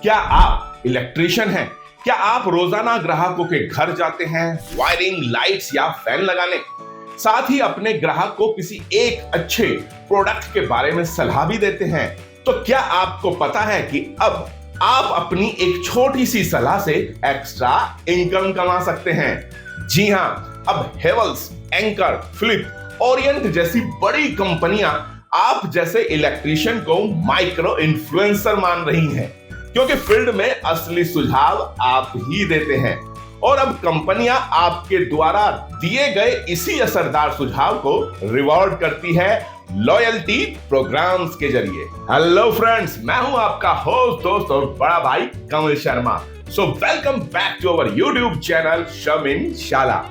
क्या आप इलेक्ट्रीशियन हैं? क्या आप रोजाना ग्राहकों के घर जाते हैं वायरिंग, लाइट्स या फैन लगाने? साथ ही अपने ग्राहक को किसी एक अच्छे प्रोडक्ट के बारे में सलाह भी देते हैं। तो क्या आपको पता है कि अब आप अपनी एक छोटी सी सलाह से एक्स्ट्रा इनकम कमा सकते हैं? जी हां, अब हेवल्स, एंकर, फिलिप, ओरिएंट जैसी बड़ी कंपनियां आप जैसे इलेक्ट्रीशियन को माइक्रो इन्फ्लुएंसर मान रही हैं, क्योंकि फील्ड में असली सुझाव आप ही देते हैं। और अब कंपनियां आपके द्वारा दिए गए इसी असरदार सुझाव को रिवॉर्ड करती है लॉयल्टी प्रोग्राम्स के जरिए। हेलो फ्रेंड्स, मैं हूं आपका होस्ट, दोस्त और बड़ा भाई Kamal Sharma. So welcome back to our YouTube channel शमिन शाला।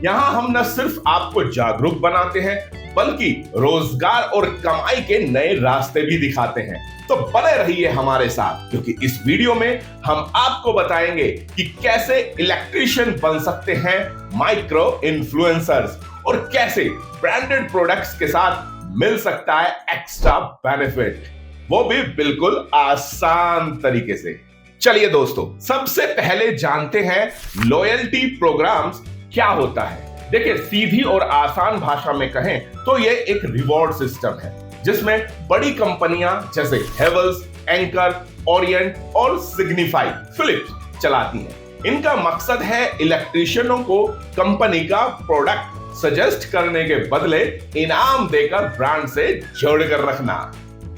यहां हम न सिर्फ आपको जागरूक बनाते हैं, बल्कि रोजगार और कमाई के नए रास्ते भी दिखाते हैं। तो बने रहिए हमारे साथ, क्योंकि इस वीडियो में हम आपको बताएंगे कि कैसे इलेक्ट्रीशियन बन सकते हैं माइक्रो इन्फ्लुएंसर्स और कैसे ब्रांडेड प्रोडक्ट्स के साथ मिल सकता है एक्स्ट्रा बेनिफिट, वो भी बिल्कुल आसान तरीके से। चलिए दोस्तों, सबसे पहले जानते हैं लॉयल्टी प्रोग्राम्स क्या होता है। देखिए, सीधी और आसान भाषा में कहें तो ये एक रिवॉर्ड सिस्टम है जिसमें बड़ी कंपनियां जैसे हेवल्स, एंकर, ओरिएंट और सिग्निफाई, फिलिप्स चलाती हैं। इनका मकसद है इलेक्ट्रीशियनों को कंपनी का प्रोडक्ट सजेस्ट करने के बदले इनाम देकर ब्रांड से जोड़कर रखना।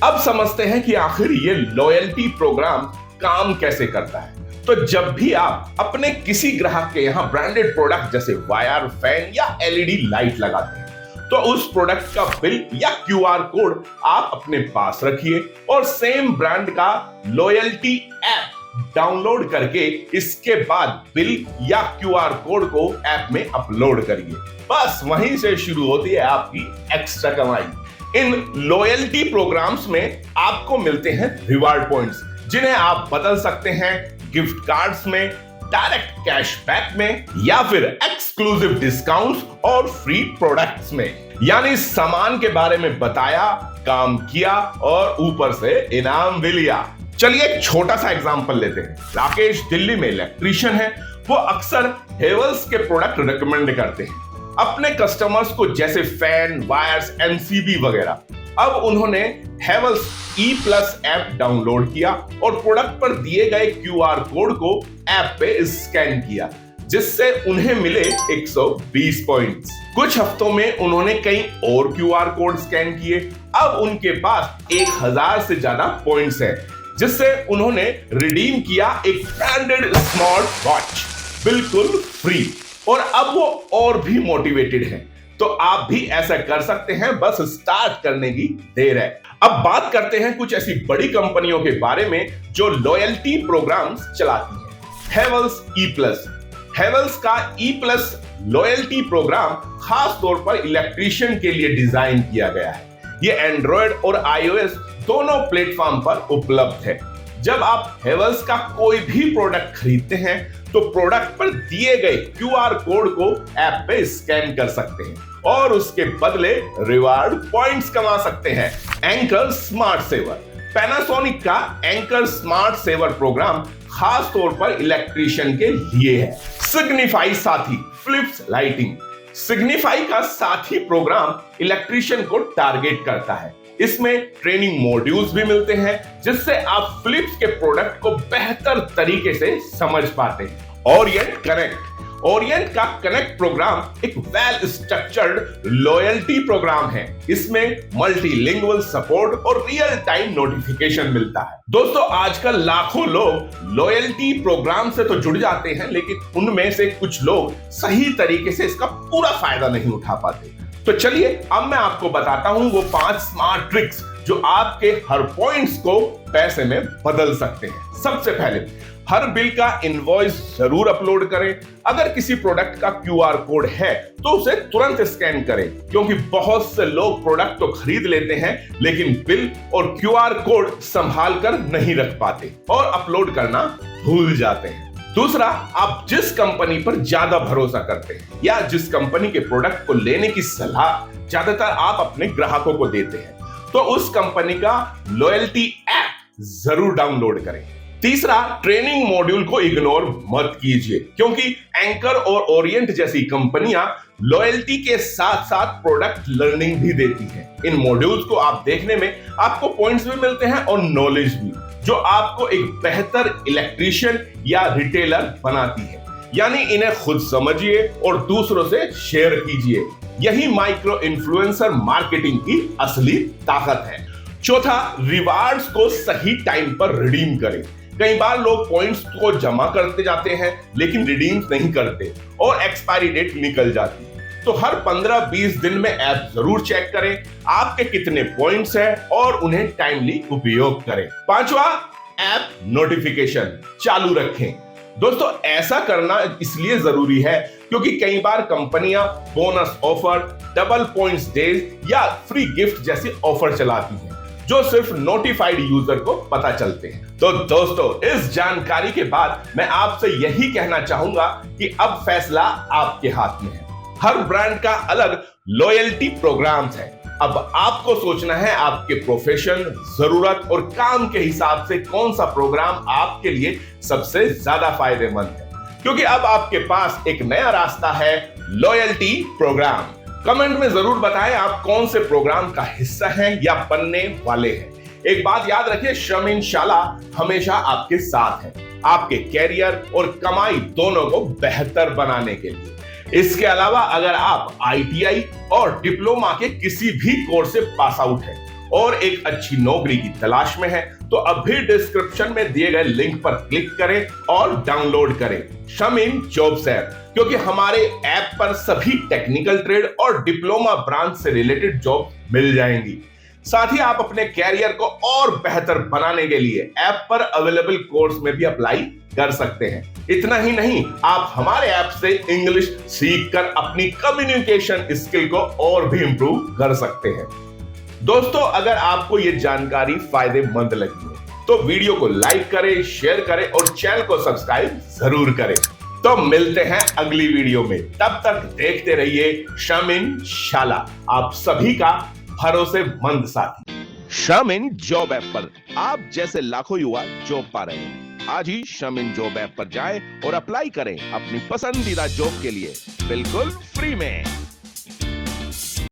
अब समझते हैं कि आखिर ये लॉयल्टी प्रोग्राम काम कैसे करता है। तो जब भी आप अपने किसी ग्राहक के यहां ब्रांडेड प्रोडक्ट जैसे वायर, फैन या एलईडी लाइट लगाते हैं, तो उस प्रोडक्ट का बिल या क्यूआर कोड आप अपने पास रखिए और सेम ब्रांड का लॉयल्टी ऐप डाउनलोड करके इसके बाद बिल या क्यूआर कोड को ऐप में अपलोड करिए। बस वहीं से शुरू होती है आपकी एक्स्ट्रा कमाई। इन लॉयल्टी प्रोग्राम्स में आपको मिलते हैं रिवार्ड पॉइंट्स, जिन्हें आप बदल सकते हैं गिफ्ट कार्ड्स में, डायरेक्ट कैशबैक में या फिर एक्सक्लूसिव डिस्काउंट्स और फ्री प्रोडक्ट्स में। यानी सामान के बारे में बताया, काम किया और ऊपर से इनाम भी लिया। चलिए एक छोटा सा एग्जांपल लेते हैं। राकेश दिल्ली में इलेक्ट्रीशियन है। वो अक्सर हेवल्स के प्रोडक्ट रिकमेंड करते हैं अपने कस्टमर्स को, जैसे फैन, वायर्स, एमसीबी वगैरह। अब उन्होंने हेवल्स E+ ऐप डाउनलोड किया और प्रोडक्ट पर दिए गए क्यूआर कोड को ऐप पे स्कैन किया, जिससे उन्हें मिले 120 पॉइंट्स। कुछ हफ्तों में उन्होंने कई और क्यूआर कोड स्कैन किए। अब उनके पास 1000 से ज्यादा पॉइंट्स हैं, जिससे उन्होंने रिडीम किया एक ब्रांडेड स्मार्ट वॉच बिल्कुल फ्री। और अब वो और भी मोटिवेटेड हैं। तो आप भी ऐसा कर सकते हैं, बस स्टार्ट करने की देर है। अब बात करते हैं कुछ ऐसी बड़ी कंपनियों के बारे में जो लॉयल्टी प्रोग्राम्स चलाती हैं। हेवल्स E+। हेवल्स का E+ लॉयल्टी प्रोग्राम खास तौर पर इलेक्ट्रीशियन के लिए डिजाइन किया गया है। ये एंड्रॉयड और iOS दोनों प्लेटफॉर्म पर उपलब्ध है। जब आप हेवल्स का कोई भी प्रोडक्ट खरीदते हैं तो प्रोडक्ट पर दिए गए क्यूआर कोड को ऐप पे स्कैन कर सकते हैं और उसके बदले रिवार्ड पॉइंट्स कमा सकते हैं। Anchor smart saver. पैनासोनिक का एंकर स्मार्ट सेवर प्रोग्राम खास तौर पर इलेक्ट्रीशियन के लिए है। सिग्निफाई साथी, फिलिप्स लाइटिंग। सिग्निफाई का साथी प्रोग्राम इलेक्ट्रीशियन को टारगेट करता है। इसमें ट्रेनिंग मॉड्यूल्स भी मिलते हैं, जिससे आप फिलिप्स के प्रोडक्ट को बेहतर तरीके से समझ पाते हैं। Orient connect. ओरिएंट का कनेक्ट प्रोग्राम एक वेल स्ट्रक्चर्ड लॉयल्टी प्रोग्राम है। इसमें मल्टीलिंगुअल सपोर्ट और रियल टाइम नोटिफिकेशन मिलता है। दोस्तों, आजकल लाखों लोग लॉयल्टी प्रोग्राम से तो जुड़ जाते हैं, लेकिन उनमें से कुछ लोग सही तरीके से इसका पूरा फायदा नहीं उठा पाते। तो चलिए अब मैं आपको बताता हूं वो 5 स्मार्ट ट्रिक्स जो आपके हर पॉइंट्स को पैसे में बदल सकते हैं। सबसे पहले, हर बिल का इनवॉइस जरूर अपलोड करें। अगर किसी प्रोडक्ट का क्यूआर कोड है तो उसे तुरंत स्कैन करें, क्योंकि बहुत से लोग प्रोडक्ट तो खरीद लेते हैं लेकिन बिल और क्यूआर कोड संभाल कर नहीं रख पाते और अपलोड करना भूल जाते हैं। दूसरा, आप जिस कंपनी पर ज्यादा भरोसा करते हैं या जिस कंपनी के प्रोडक्ट को लेने की सलाह ज्यादातर आप अपने ग्राहकों को देते हैं, तो उस कंपनी का लॉयल्टी ऐप जरूर डाउनलोड करें। तीसरा, ट्रेनिंग मॉड्यूल को इग्नोर मत कीजिए, क्योंकि एंकर और ओरिएंट जैसी कंपनियां लॉयल्टी के साथ साथ प्रोडक्ट लर्निंग भी देती हैं। इन मॉड्यूल्स को आप देखने में आपको पॉइंट्स भी मिलते हैं और नॉलेज भी, जो आपको एक बेहतर इलेक्ट्रीशियन या रिटेलर बनाती है। यानी इन्हें खुद समझिए और दूसरों से शेयर कीजिए। यही माइक्रो इन्फ्लुएंसर मार्केटिंग की असली ताकत है। चौथा, रिवार्ड्स को सही टाइम पर रिडीम करें। कई बार लोग पॉइंट्स को जमा करते जाते हैं लेकिन रिडीम नहीं करते और एक्सपायरी डेट निकल जाती है। तो हर 15-20 दिन में ऐप जरूर चेक करें आपके कितने पॉइंट्स हैं और उन्हें टाइमली उपयोग करें। पांचवा, ऐप नोटिफिकेशन चालू रखें। दोस्तों, ऐसा करना इसलिए जरूरी है क्योंकि कई बार कंपनियां bonus offer, double points days या फ्री गिफ्ट जैसे ऑफर चलाती हैं, जो सिर्फ नोटिफाइड यूजर को पता चलते हैं। तो दोस्तों, इस जानकारी के बाद मैं आपसे यही कहना चाहूंगा कि अब फैसला आपके हाथ में है। हर ब्रांड का अलग लॉयल्टी प्रोग्राम्स है। अब आपको सोचना है आपके प्रोफेशन, जरूरत और काम के हिसाब से कौन सा प्रोग्राम आपके लिए सबसे ज्यादा फायदेमंद है, क्योंकि अब आपके पास एक नया रास्ता है, लॉयल्टी प्रोग्राम। कमेंट में जरूर बताएं आप कौन से प्रोग्राम का हिस्सा हैं या बनने वाले हैं। एक बात याद रखिए, श्रम इन शाला हमेशा आपके साथ है, आपके कैरियर और कमाई दोनों को बेहतर बनाने के लिए। इसके अलावा अगर आप ITI और डिप्लोमा के किसी भी कोर्स से पास आउट हैं और एक अच्छी नौकरी की तलाश में हैं, तो अभी डिस्क्रिप्शन में दिए गए लिंक पर क्लिक करें और डाउनलोड करें श्रम इन जॉब्स ऐप, क्योंकि हमारे ऐप पर सभी टेक्निकल ट्रेड और डिप्लोमा ब्रांच से रिलेटेड जॉब मिल जाएंगी। साथ ही आप अपने कैरियर को और बेहतर बनाने के लिए ऐप पर अवेलेबल कोर्स में भी अप्लाई कर सकते हैं। इतना ही नहीं, आप हमारे ऐप से इंग्लिश सीखकर अपनी कम्युनिकेशन स्किल को और भी इंप्रूव कर सकते हैं। दोस्तों, अगर आपको यह जानकारी फायदेमंद लगी हो तो वीडियो को लाइक करें, शेयर करें और चैनल को सब्सक्राइब जरूर करें। तो मिलते हैं अगली वीडियो में, तब तक देखते रहिए श्रम इन शाला, आप सभी का भरोसेमंद साथी। श्रम इन जॉब ऐप पर आप जैसे लाखों युवा जॉब पा रहे हैं। आज ही श्रम इन जॉब ऐप पर जाएं और अप्लाई करें अपनी पसंदीदा जॉब के लिए, बिल्कुल फ्री में।